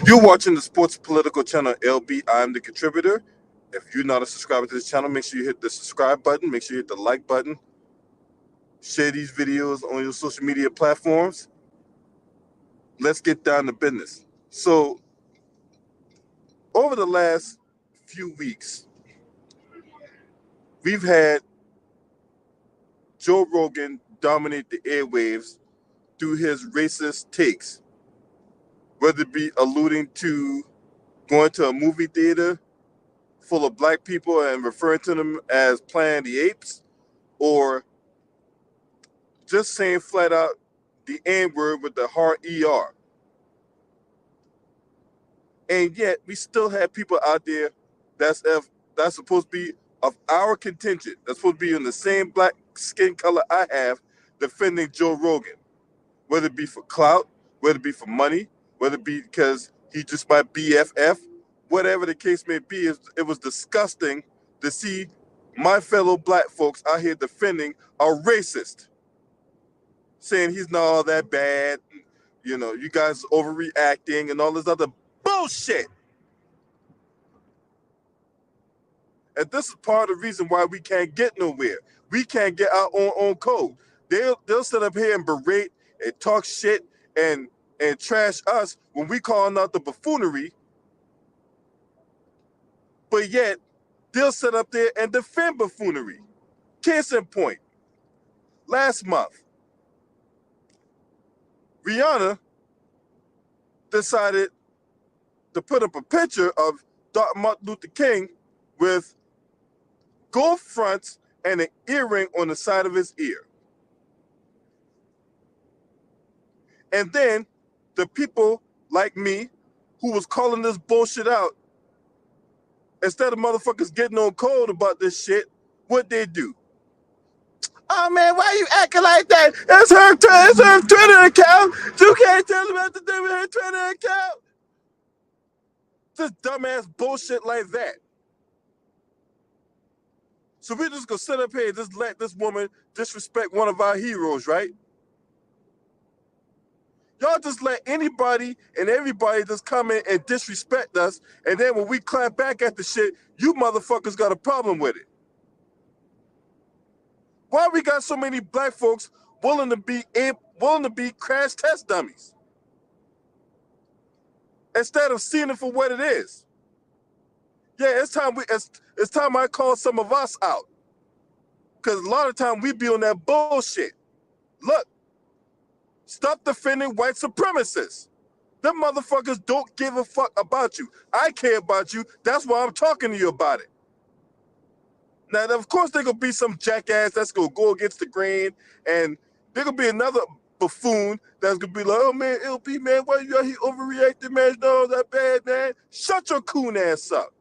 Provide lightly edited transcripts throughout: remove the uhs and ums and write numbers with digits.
You're watching the Sports Political Channel LB. I'm the contributor. If you're not a subscriber to this channel, make sure you hit the subscribe button. Make sure you hit the like button. Share these videos on your social media platforms. Let's get down to business. So, over the last few weeks, we've had Joe Rogan dominate the airwaves through his racist takes, whether it be alluding to going to a movie theater full of black people and referring to them as Planet of the Apes, or just saying flat out the N word with the hard ER. And yet we still have people out there that's supposed to be of our contingent, that's supposed to be in the same black skin color I have, defending Joe Rogan, whether it be for clout, whether it be for money, whether it be because he just my BFF, whatever the case may be. It was disgusting to see my fellow black folks out here defending a racist, saying he's not all that bad, you guys overreacting and all this other bullshit. And this is part of the reason why we can't get nowhere. We can't get our own code. They'll sit up here and berate and talk shit and trash us when we calling out the buffoonery, but yet they'll sit up there and defend buffoonery. Case in point, last month, Rihanna decided to put up a picture of Dr. Martin Luther King with gold fronts and an earring on the side of his ear. And then the people like me who was calling this bullshit out, instead of motherfuckers getting on code about this shit, what they do? Oh man, why you acting like that? It's her Twitter account. You can't tell them what to do with her Twitter account. Just dumbass bullshit like that. So we're just gonna sit up here and just let this woman disrespect one of our heroes, right? Y'all just let anybody and everybody just come in and disrespect us, and then when we clap back at the shit, you motherfuckers got a problem with it. Why we got so many black folks willing to be crash test dummies instead of seeing it for what it is? Yeah, it's time I call some of us out, because a lot of time we be on that bullshit. Look, stop defending white supremacists. Them motherfuckers don't give a fuck about you. I care about you. That's why I'm talking to you about it. Now, of course, there gonna be some jackass that's gonna go against the grain, and there gonna be another buffoon that's gonna be like, "Oh man, LP man, why you out here overreacting, man? No, that bad, man. Shut your coon ass up."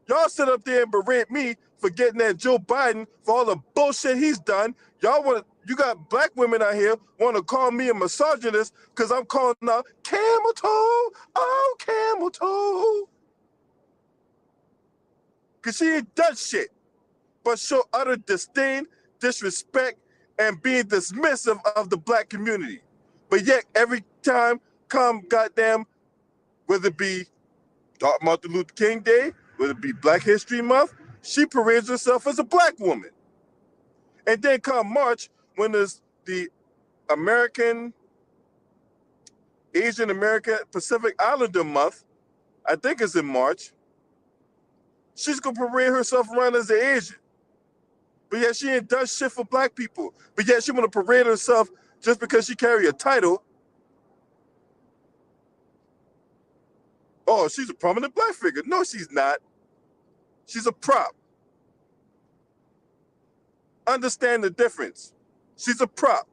Y'all sit up there and berate me for getting at Joe Biden for all the bullshit he's done. You got black women out here want to call me a misogynist because I'm calling out camel toe, oh camel toe. Because she ain't done shit but show utter disdain, disrespect, and being dismissive of the black community. But yet, every time come goddamn, whether it be Martin Luther King Day, whether it be Black History Month, she parades herself as a black woman. And then come March, when there's the Asian American Pacific Islander Month, I think it's in March, she's gonna parade herself around as an Asian. But yet she ain't done shit for black people. But yet she wanna parade herself just because she carry a title. Oh, she's a prominent black figure. No, she's not. She's a prop. Understand the difference. She's a prop.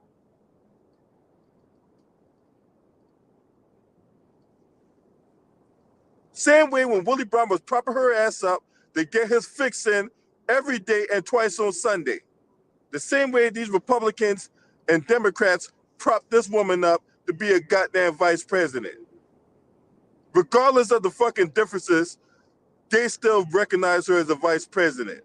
Same way when Willie Brown was propping her ass up to get his fix in every day and twice on Sunday. The same way these Republicans and Democrats prop this woman up to be a goddamn vice president. Regardless of the fucking differences, they still recognize her as a vice president.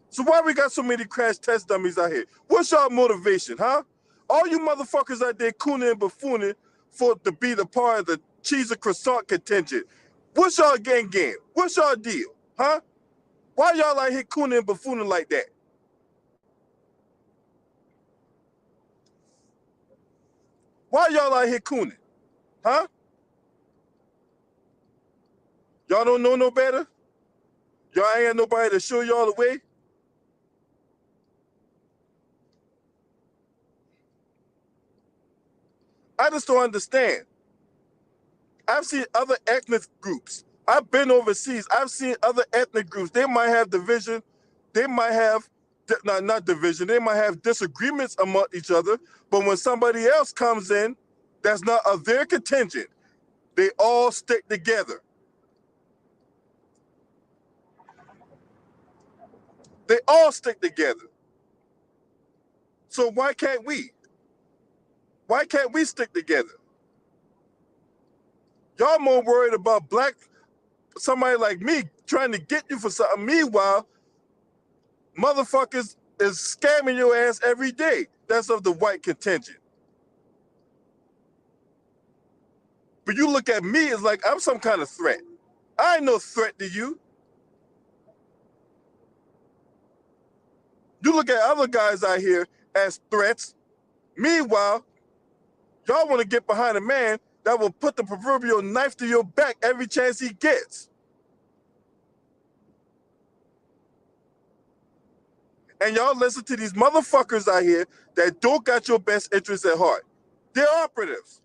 So why we got so many crash test dummies out here? What's y'all motivation, huh? All you motherfuckers out there cooning and buffooning for to be the part of the cheese and croissant contingent. What's y'all game? What's y'all deal? Huh? Why y'all out here cooning and buffooning like that? Why y'all out here cooning? Huh? Y'all don't know no better? Y'all ain't got nobody to show y'all the way? I just don't understand. I've seen other ethnic groups. I've been overseas. I've seen other ethnic groups. They might have division. They might have, not division, they might have disagreements among each other. But when somebody else comes in that's not of their contingent, they all stick together. They all stick together. So why can't we? Why can't we stick together? Y'all more worried about somebody like me trying to get you for something. Meanwhile, motherfuckers is scamming your ass every day. That's of the white contingent. But you look at me as like I'm some kind of threat. I ain't no threat to you. You look at other guys out here as threats. Meanwhile, y'all want to get behind a man that will put the proverbial knife to your back every chance he gets. And y'all listen to these motherfuckers out here that don't got your best interests at heart. They're operatives.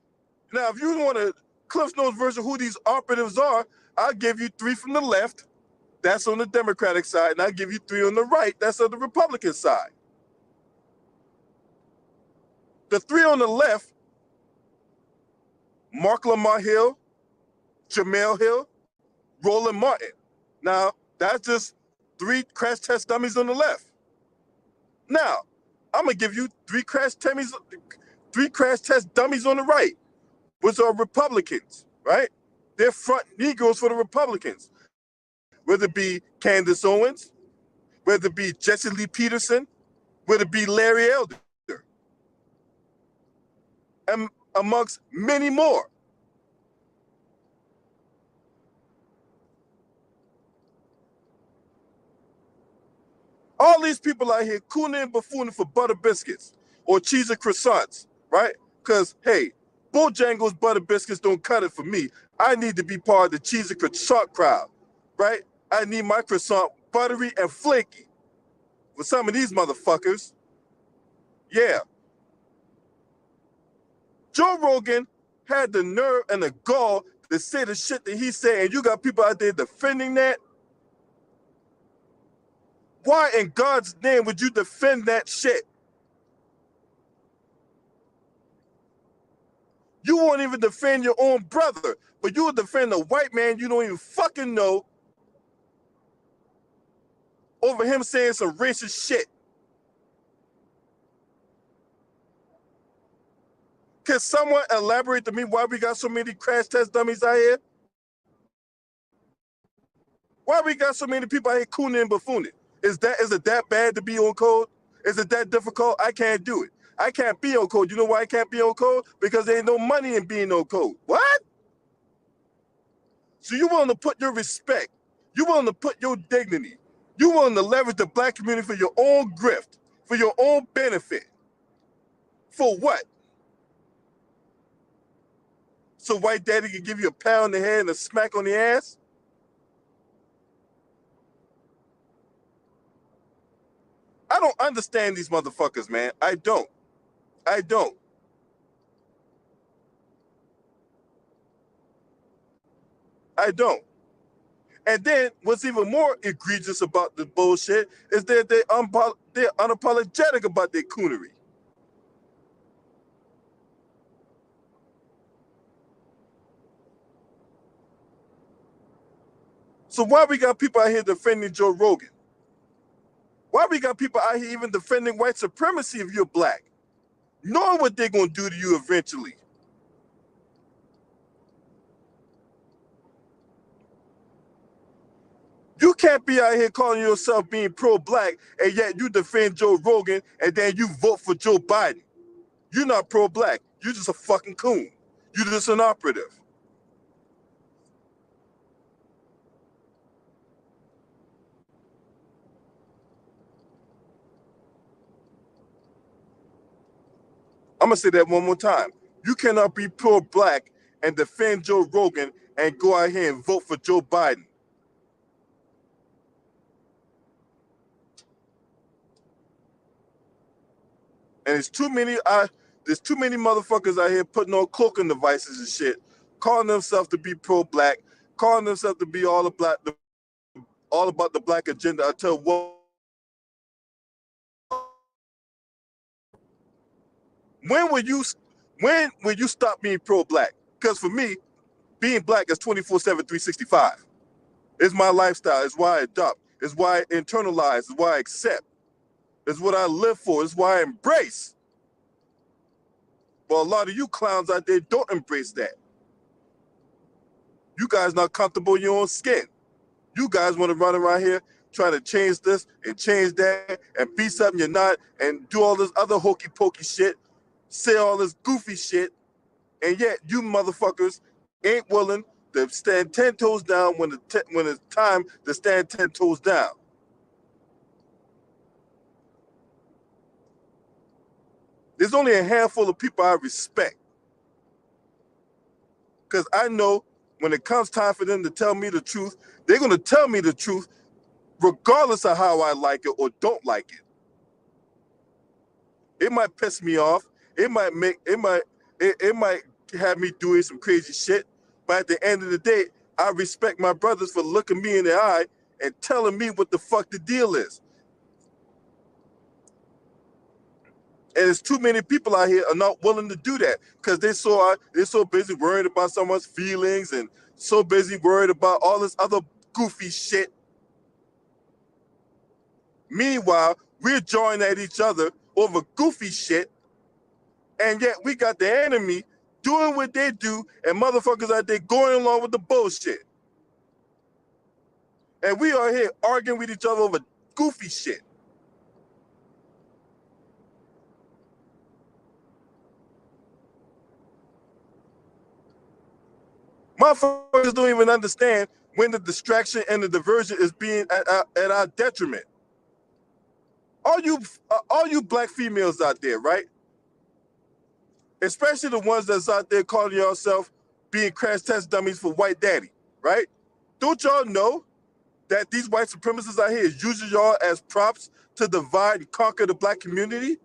Now, if you want a Cliff Notes version of who these operatives are, I'll give you 3 from the left. That's on the Democratic side. And I'll give you 3 on the right. That's on the Republican side. The 3 on the left, Mark Lamar Hill, Jamel Hill, Roland Martin. Now, that's just 3 crash test dummies on the left. Now, I'm going to give you 3 crash test dummies on the right, which are Republicans, right? They're front Negroes for the Republicans. Whether it be Candace Owens, whether it be Jesse Lee Peterson, whether it be Larry Elder, and amongst many more. All these people out here cooning and buffooning for butter biscuits or cheese and croissants, right? Because, hey, Bojangles butter biscuits don't cut it for me. I need to be part of the cheese and croissant crowd, right? I need my croissant buttery and flaky. With some of these motherfuckers, yeah. Joe Rogan had the nerve and the gall to say the shit that he said, and you got people out there defending that. Why in God's name would you defend that shit? You won't even defend your own brother, but you will defend a white man you don't even fucking know over him saying some racist shit. Can someone elaborate to me why we got so many crash test dummies out here? Why we got so many people out here cooning and buffooning? Is it that bad to be on code? Is it that difficult? I can't do it. I can't be on code. You know why I can't be on code? Because there ain't no money in being on code. What? So you willing to put your respect, you willing to put your dignity, you willing to leverage the black community for your own grift, for your own benefit. For what? So white daddy can give you a pound in the head and a smack on the ass? I don't understand these motherfuckers, man. I don't. I don't. I don't. And then what's even more egregious about the bullshit is that they're unapologetic about their coonery. So why we got people out here defending Joe Rogan? Why we got people out here even defending white supremacy if you're black? Knowing what they're going to do to you eventually. You can't be out here calling yourself being pro-black and yet you defend Joe Rogan and then you vote for Joe Biden. You're not pro-black. You're just a fucking coon. You're just an operative. I'm going to say that one more time. You cannot be pro-black and defend Joe Rogan and go out here and vote for Joe Biden. And there's too many motherfuckers out here putting on cloaking devices and shit, calling themselves to be pro-black, calling themselves to be all about the black agenda until when will you stop being pro-black? Because for me, being black is 24/7, 365. It's my lifestyle. It's why I adopt. It's why I internalize. It's why I accept. It's what I live for. It's why I embrace. But a lot of you clowns out there don't embrace that. You guys not comfortable in your own skin. You guys want to run around here trying to change this and change that and be something you're not and do all this other hokey pokey shit, say all this goofy shit, and yet you motherfuckers ain't willing to stand 10 toes down when it's time to stand 10 toes down. There's only a handful of people I respect. Because I know when it comes time for them to tell me the truth, they're going to tell me the truth regardless of how I like it or don't like it. It might piss me off. It might have me doing some crazy shit. But at the end of the day, I respect my brothers for looking me in the eye and telling me what the fuck the deal is. And there's too many people out here are not willing to do that because they're so busy worried about someone's feelings and so busy worried about all this other goofy shit. Meanwhile, we're joining at each other over goofy shit, and yet we got the enemy doing what they do and motherfuckers out there going along with the bullshit. And we are here arguing with each other over goofy shit. Motherfuckers don't even understand when the distraction and the diversion is being at our detriment. All you black females out there, right? Especially the ones that's out there calling yourself being crash test dummies for white daddy, right? Don't y'all know that these white supremacists out here is using y'all as props to divide and conquer the black community?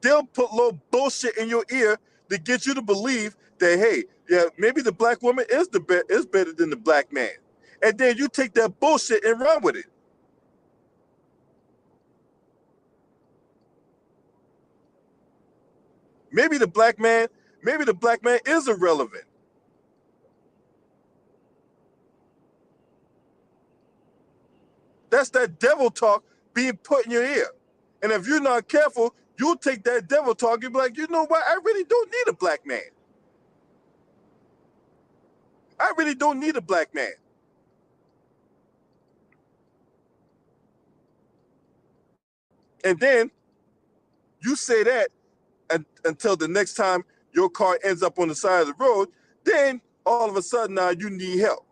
They'll put little bullshit in your ear to get you to believe that, hey, yeah, maybe the black woman is better than the black man. And then you take that bullshit and run with it. Maybe the black man is irrelevant. That's that devil talk being put in your ear. And if you're not careful, you'll take that devil talk and be like, you know what? I really don't need a black man. I really don't need a black man. And then you say that until the next time your car ends up on the side of the road, then all of a sudden now you need help.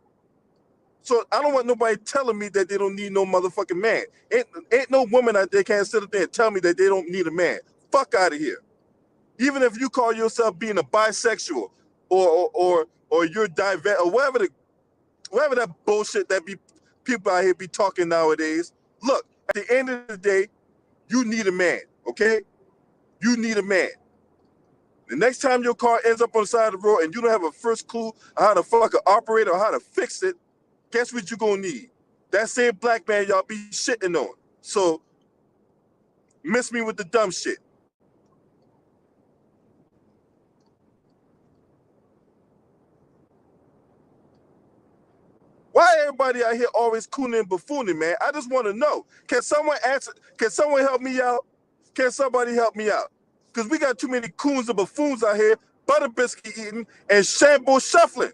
So I don't want nobody telling me that they don't need no motherfucking man. Ain't no woman out there can't sit up there and tell me that they don't need a man. Fuck out of here. Even if you call yourself being a bisexual or you're diverse or whatever that bullshit that be people out here be talking nowadays. Look, at the end of the day, you need a man, okay? You need a man. The next time your car ends up on the side of the road and you don't have a first clue how to fucking operate or how to fix it, guess what you're gonna need? That same black man y'all be shitting on. So miss me with the dumb shit. Why everybody out here always cooning and buffooning, man? I just want to know. Can someone answer? Can someone help me out? Can somebody help me out? Because we got too many coons and buffoons out here, butter biscuit eating and shamble shuffling.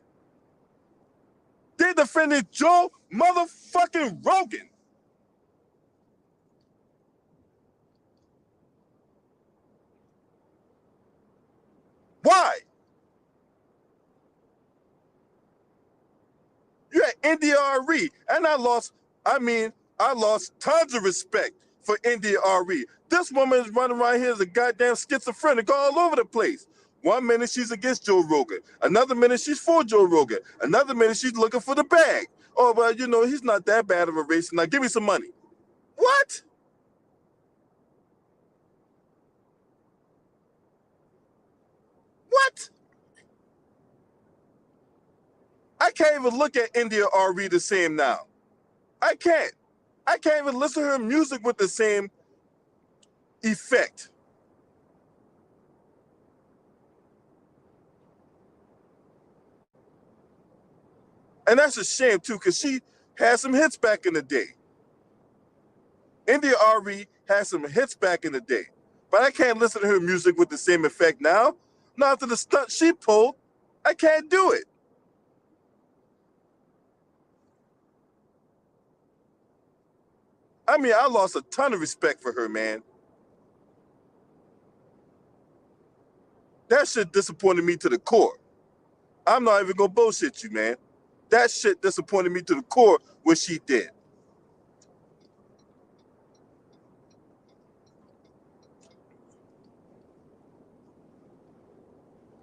They defended Joe motherfucking Rogan. NDRE. And I lost tons of respect for NDRE. This woman is running around here as a goddamn schizophrenic all over the place. One minute she's against Joe Rogan. Another minute she's for Joe Rogan. Another minute she's looking for the bag. Oh, well, you know, he's not that bad of a racist. Now give me some money. What? What? I can't even look at India RE the same now. I can't. I can't even listen to her music with the same effect. And that's a shame too, because she had some hits back in the day. India RE had some hits back in the day. But I can't listen to her music with the same effect now. Not after the stunt she pulled. I can't do it. I mean, I lost a ton of respect for her, man. That shit disappointed me to the core. I'm not even gonna bullshit you, man. That shit disappointed me to the core what she did.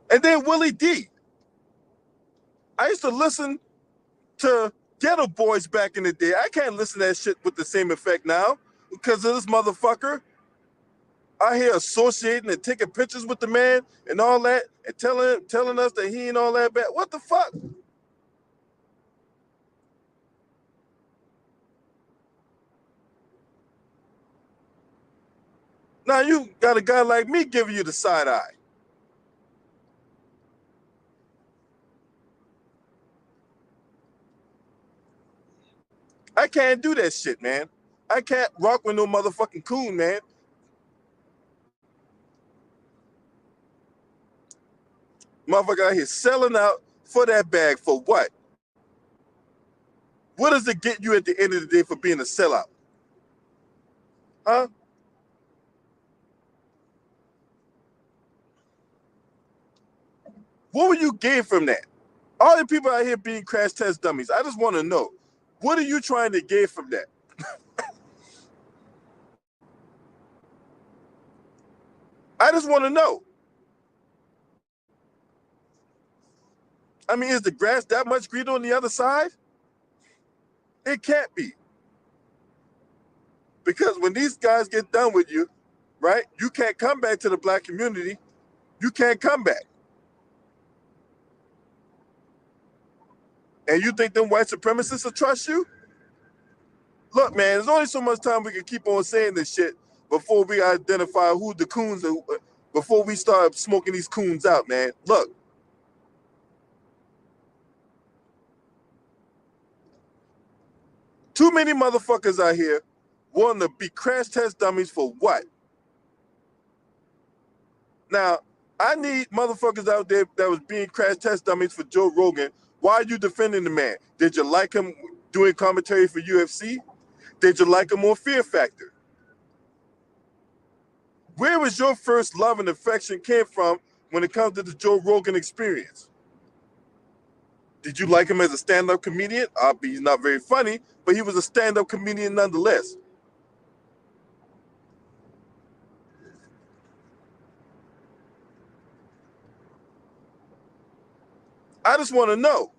And then Willie D. I used to listen to Ghetto Boys back in the day. I can't listen to that shit with the same effect now because of this motherfucker out here associating and taking pictures with the man and all that and telling us that he ain't all that bad. What the fuck? Now you got a guy like me giving you the side eye. I can't do that shit, man. I can't rock with no motherfucking coon, man. Motherfucker out here selling out for that bag for what? What does it get you at the end of the day for being a sellout? Huh? What will you gain from that? All the people out here being crash test dummies, I just want to know, what are you trying to gain from that? I just want to know. I mean, is the grass that much greener on the other side? It can't be. Because when these guys get done with you, right, you can't come back to the black community. You can't come back. And you think them white supremacists will trust you? Look, man, there's only so much time we can keep on saying this shit before we identify who the coons are, before we start smoking these coons out, man. Look, too many motherfuckers out here wanting to be crash test dummies for what? Now, I need motherfuckers out there that was being crash test dummies for Joe Rogan. Why are you defending the man? Did you like him doing commentary for UFC? Did you like him on Fear Factor? Where was your first love and affection came from when it comes to the Joe Rogan experience? Did you like him as a stand-up comedian? He's not very funny, but he was a stand-up comedian nonetheless. I just want to know.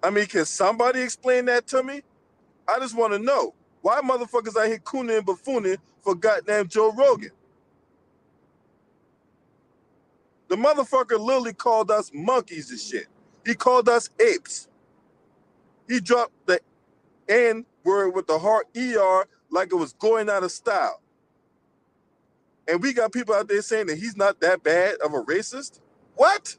I mean, can somebody explain that to me? I just want to know. Why motherfuckers out here cooning and buffooning for goddamn Joe Rogan? The motherfucker literally called us monkeys and shit. He called us apes. He dropped the N word with the hard ER like it was going out of style. And we got people out there saying that he's not that bad of a racist? What?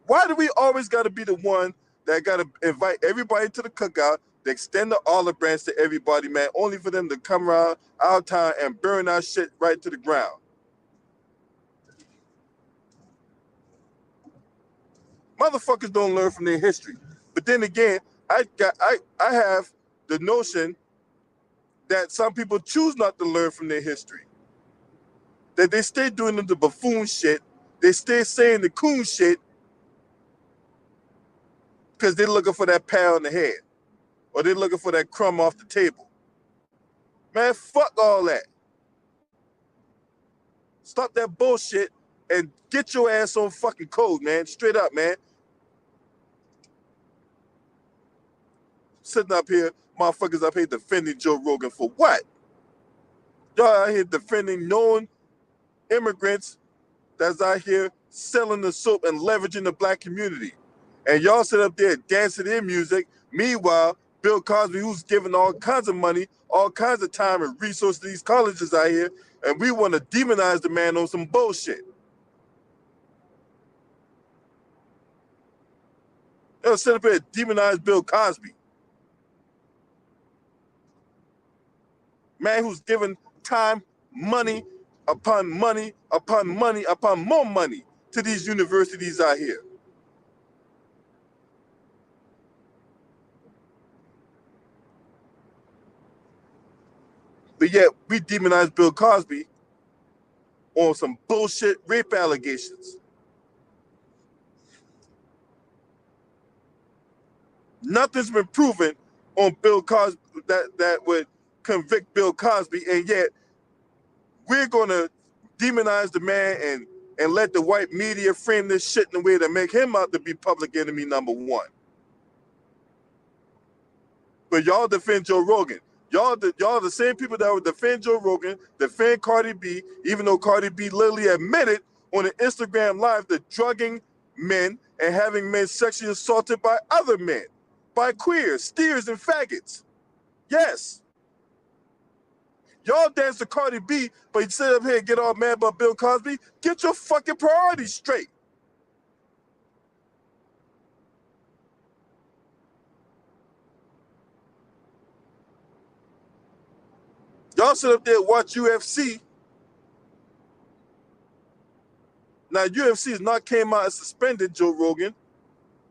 Why do we always got to be the one that got to invite everybody to the cookout, to extend the olive branch to everybody, man, only for them to come around our town and burn our shit right to the ground? Motherfuckers don't learn from their history. But then again, I have the notion that some people choose not to learn from their history. That they stay doing the buffoon shit They stay saying the coon shit because they're looking for that pat on the head or they're looking for that crumb off the table. Man, fuck all that. Stop that bullshit and get your ass on fucking code, man. Straight up, man. Sitting up here, motherfuckers up here defending Joe Rogan for what? Y'all out here defending known immigrants that's out here selling the soap and leveraging the black community. And y'all sit up there dancing in music. Meanwhile, Bill Cosby, who's giving all kinds of money, all kinds of time and resources to these colleges out here, and we want to demonize the man on some bullshit. They'll sit up here and demonize Bill Cosby. Man who's giving time, money, upon money, upon money, upon more money to these universities out here. But yet we demonize Bill Cosby on some bullshit rape allegations. Nothing's been proven on Bill Cosby that would convict Bill Cosby, and yet we're gonna demonize the man and let the white media frame this shit in a way that make him out to be public enemy number one. But y'all defend Joe Rogan. Y'all the same people that would defend Joe Rogan, defend Cardi B, even though Cardi B literally admitted on an Instagram Live to drugging men and having men sexually assaulted by other men, by queers, steers, and faggots. Yes. Y'all dance to Cardi B, but you sit up here and get all mad about Bill Cosby. Get your fucking priorities straight. Y'all sit up there and watch UFC. Now, UFC has not came out and suspended Joe Rogan.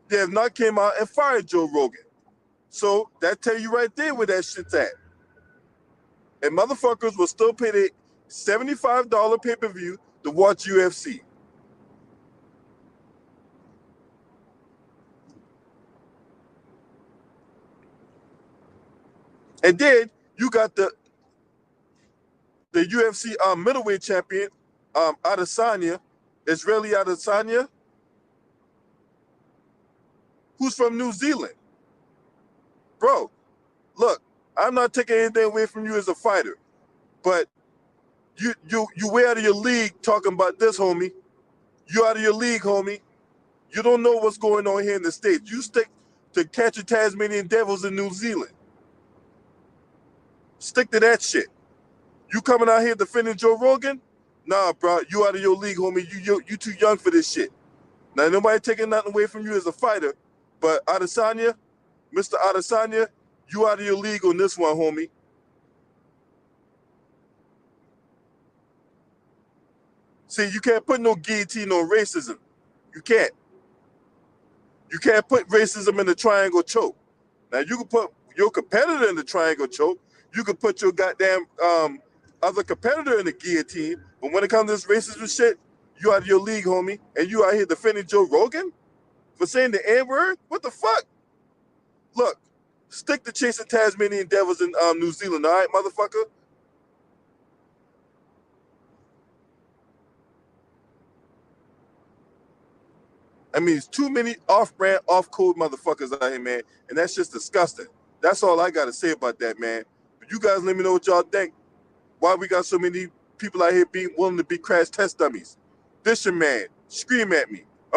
They have not came out and fired Joe Rogan. So that tell you right there where that shit's at. And motherfuckers will still pay their $75 pay-per-view to watch UFC. And then you got the UFC middleweight champion, Adesanya, Israeli Adesanya, who's from New Zealand. Bro, look, I'm not taking anything away from you as a fighter, but you way out of your league talking about this, homie. You out of your league, homie. You don't know what's going on here in the States. You stick to catching Tasmanian devils in New Zealand. Stick to that shit. You coming out here defending Joe Rogan? Nah, bro, you out of your league, homie. You too young for this shit. Now, nobody taking nothing away from you as a fighter, but Adesanya, Mr. Adesanya, you out of your league on this one, homie. See, you can't put no guillotine on racism. You can't. You can't put racism in the triangle choke. Now, you can put your competitor in the triangle choke. You can put your goddamn other competitor in the guillotine. But when it comes to this racism shit, you out of your league, homie. And you out here defending Joe Rogan for saying the N-word? What the fuck? Look, stick to chasing Tasmanian devils in New Zealand, all right, motherfucker? I mean, it's too many off-brand, off-code motherfuckers out here, man. And that's just disgusting. That's all I got to say about that, man. But you guys let me know what y'all think. Why we got so many people out here being willing to be crash test dummies? Fisherman, scream at me.